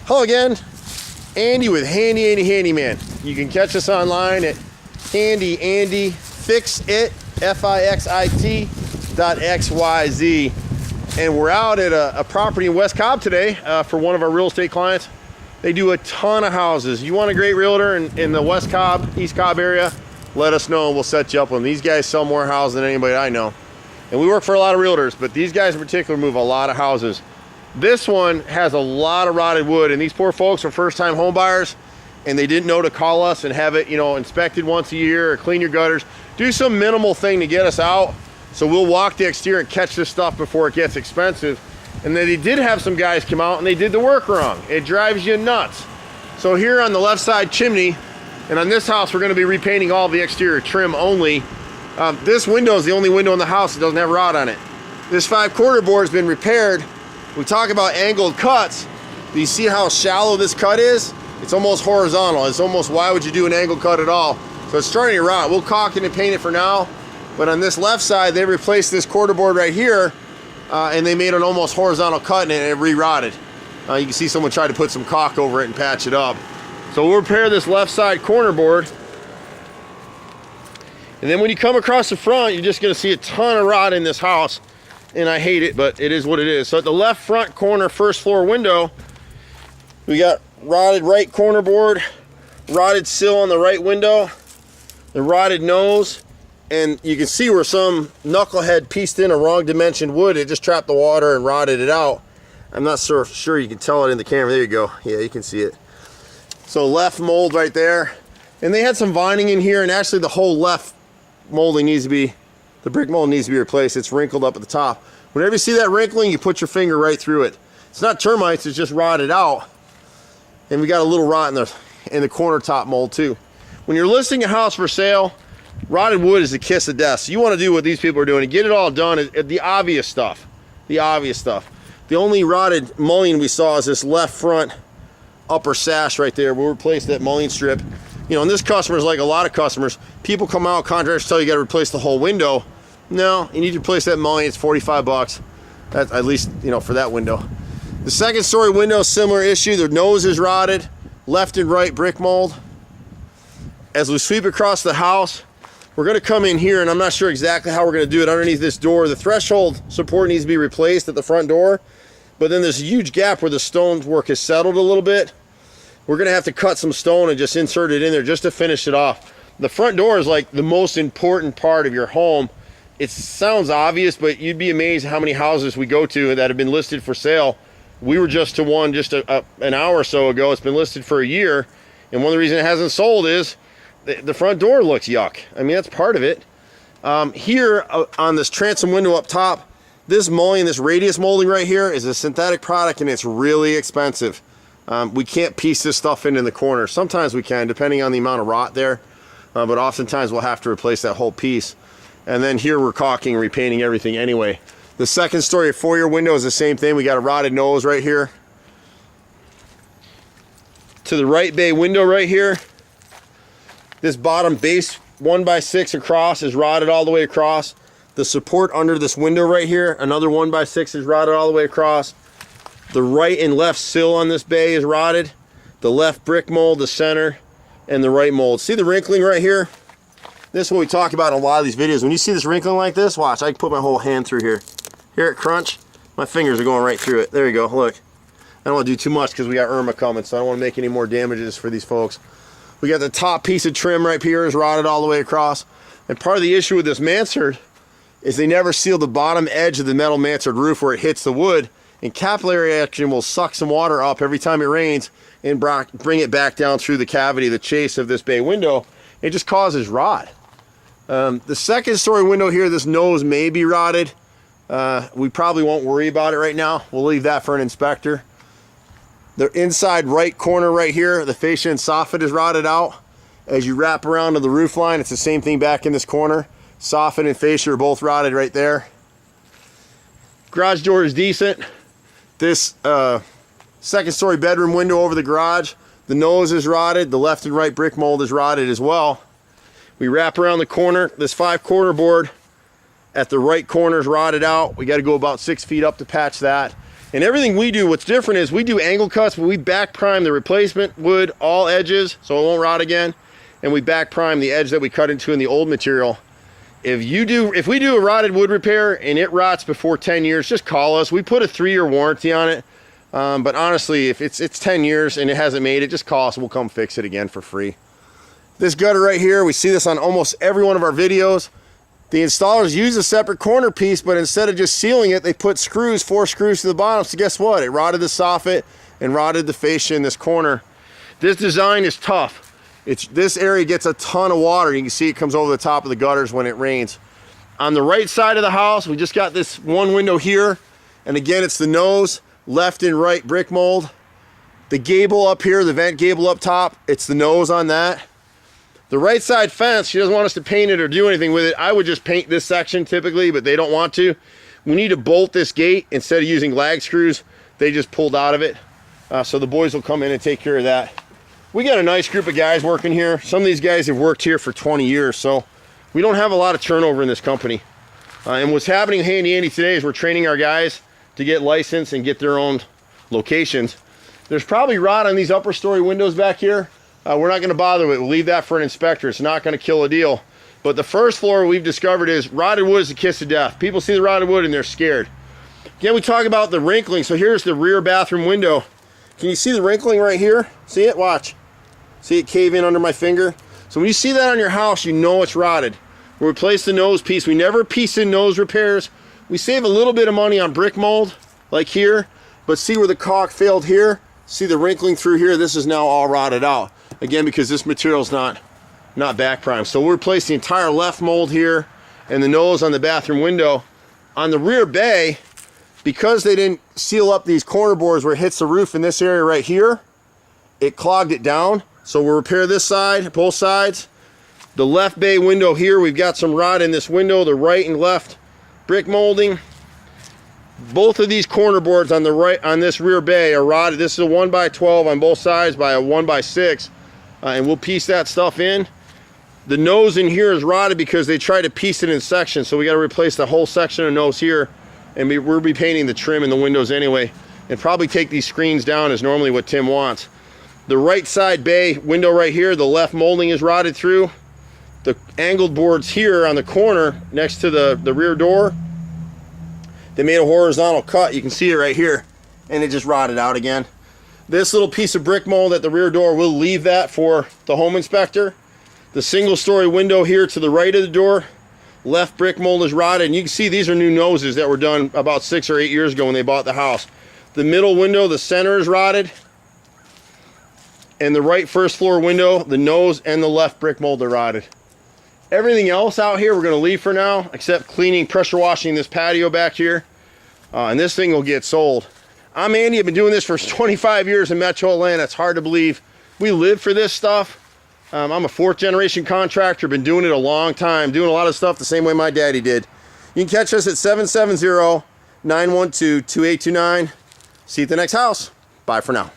Hello again, Andy with Handy Andy Handyman. You can catch us online at HandyANdy Fixit FIXIT.xyz. And we're out at a property in West Cobb today for one of our real estate clients. They do a ton of houses. You want a great realtor in the West Cobb, East Cobb area, let us know and we'll set you up with them. These guys sell more houses than anybody I know. And we work for a lot of realtors, but these guys in particular move a lot of houses. This one has a lot of rotted wood, and these poor folks are first-time home buyers, and they didn't know to call us and have it, inspected once a year or clean your gutters. Do some minimal thing to get us out, so we'll walk the exterior and catch this stuff before it gets expensive. And then they did have some guys come out and they did the work wrong. It drives you nuts. So here on the left side chimney, and on this house, we're going to be repainting all of the exterior trim only. This window is the only window in the house that doesn't have rot on it. This 5/4 board has been repaired. We talk about angled cuts. Do you see how shallow this cut is? It's almost horizontal. It's almost, why would you do an angled cut at all? So it's starting to rot. We'll caulk it and paint it for now. But on this left side, they replaced this quarter board right here, and they made an almost horizontal cut and it re-rotted. You can see someone tried to put some caulk over it and patch it up. So we'll repair this left side corner board. And then when you come across the front, you're just gonna see a ton of rot in this house. And I hate it, but it is what it is. So at the left front corner, first floor window, we got rotted right corner board, rotted sill on the right window, the rotted nose, and you can see where some knucklehead pieced in a wrong dimension wood. It just trapped the water and rotted it out. I'm not sure you can tell it in the camera. There you go. Yeah, you can see it. So left mold right there. And they had some vining in here, and actually the whole left molding needs to be, the brick mold needs to be replaced. It's wrinkled up at the top. Whenever you see that wrinkling, you put your finger right through it. It's not termites, it's just rotted out. And we got a little rot in the corner top mold too. When you're listing a house for sale, rotted wood is the kiss of death. So you want to do what these people are doing and get it all done. The obvious stuff. The obvious stuff. The only rotted mullion we saw is this left front upper sash right there. We'll replace that mullion strip. And this customer is like a lot of customers. People come out, contractors tell you got to replace the whole window. No, you need to replace that mullion. It's 45 bucks. That's at least, for that window. The second story window, similar issue. The nose is rotted, left and right brick mold. As we sweep across the house, we're going to come in here, and I'm not sure exactly how we're going to do it underneath this door. The threshold support needs to be replaced at the front door, but then there's a huge gap where the stonework has settled a little bit. We're going to have to cut some stone and just insert it in there just to finish it off. The front door is like the most important part of your home. It sounds obvious, but you'd be amazed how many houses we go to that have been listed for sale. We were just to one just an hour or so ago. It's been listed for a year, and one of the reasons it hasn't sold is the front door looks yuck. I mean, that's part of it. Here on this transom window up top, this mullion, this radius molding right here is a synthetic product, and it's really expensive. We can't piece this stuff in the corner. Sometimes we can, depending on the amount of rot there, but oftentimes we'll have to replace that whole piece. And then here we're caulking, repainting everything anyway. The second story foyer window is the same thing. We got a rotted nose right here. To the right bay window right here, this bottom base 1x6 across is rotted all the way across. The support under this window right here, another 1x6 is rotted all the way across. The right and left sill on this bay is rotted. The left brick mold, the center, and the right mold. See the wrinkling right here? This is what we talk about in a lot of these videos. When you see this wrinkling like this, watch, I can put my whole hand through here. Hear it crunch? My fingers are going right through it. There you go, look. I don't want to do too much because we got Irma coming, so I don't want to make any more damages for these folks. We got the top piece of trim right here is rotted all the way across. And part of the issue with this mansard is they never seal the bottom edge of the metal mansard roof where it hits the wood, and capillary action will suck some water up every time it rains and bring it back down through the cavity, the chase of this bay window. It just causes rot. The second story window here, this nose may be rotted. We probably won't worry about it right now. We'll leave that for an inspector. The inside right corner right here, the fascia and soffit is rotted out. As you wrap around to the roof line, it's the same thing back in this corner. Soffit and fascia are both rotted right there. Garage door is decent. This second story bedroom window over the garage, the nose is rotted. The left and right brick mold is rotted as well. We wrap around the corner. This 5/4 board at the right corner is rotted out. We got to go about 6 feet up to patch that. And everything we do, what's different is we do angle cuts, but we back prime the replacement wood, all edges, so it won't rot again. And we back prime the edge that we cut into in the old material. If we do a rotted wood repair and it rots before 10 years, just call us. We put a 3-year warranty on it. But honestly, if it's 10 years and it hasn't made it, just call us. We'll come fix it again for free. This gutter right here, we see this on almost every one of our videos. The installers use a separate corner piece, but instead of just sealing it, they put screws, 4 screws to the bottom. So guess what? It rotted the soffit and rotted the fascia in this corner. This design is tough. This area gets a ton of water. You can see it comes over the top of the gutters when it rains. On the right side of the house, we just got this one window here. And again, it's the nose, left and right brick mold. The gable up here, the vent gable up top, it's the nose on that. The right side fence, she doesn't want us to paint it or do anything with it. I would just paint this section typically, but they don't want to. We need to bolt this gate instead of using lag screws. They just pulled out of it. So the boys will come in and take care of that. We got a nice group of guys working here. Some of these guys have worked here for 20 years, so we don't have a lot of turnover in this company. And what's happening with Handy Andy today is we're training our guys to get licensed and get their own locations. There's probably rot on these upper story windows back here. We're not going to bother with it. We'll leave that for an inspector. It's not going to kill a deal. But the first floor we've discovered is rotted wood is the kiss of death. People see the rotted wood and they're scared. Again, we talk about the wrinkling. So here's the rear bathroom window. Can you see the wrinkling right here? See it? Watch. See it cave in under my finger? So when you see that on your house, you know it's rotted. We replace the nose piece. We never piece in nose repairs. We save a little bit of money on brick mold, like here. But see where the caulk failed here? See the wrinkling through here? This is now all rotted out. Again, because this material's not back primed. So we'll replace the entire left mold here and the nose on the bathroom window. On the rear bay, because they didn't seal up these corner boards where it hits the roof in this area right here, it clogged it down. So we'll repair this side, both sides. The left bay window here, we've got some rot in this window, the right and left brick molding. Both of these corner boards on the right, on this rear bay are rotted. This is a 1x12 on both sides by a 1x6. And we'll piece that stuff in. The nose in here is rotted because they tried to piece it in sections, so we got to replace the whole section of nose here, and we'll be painting the trim in the windows anyway, and probably take these screens down is normally what Tim wants. The right side bay window right here, the left molding is rotted through. The angled boards here on the corner next to the rear door, they made a horizontal cut. You can see it right here, and it just rotted out again. This little piece of brick mold at the rear door, we'll leave that for the home inspector. The single story window here to the right of the door, left brick mold is rotted. And you can see these are new noses that were done about 6 or 8 years ago when they bought the house. The middle window, the center is rotted. And the right first floor window, the nose and the left brick mold are rotted. Everything else out here we're going to leave for now, except cleaning, pressure washing this patio back here. And this thing will get sold. I'm Andy. I've been doing this for 25 years in Metro Atlanta. It's hard to believe. We live for this stuff. I'm a 4th generation contractor. Been doing it a long time. Doing a lot of stuff the same way my daddy did. You can catch us at 770-912-2829. See you at the next house. Bye for now.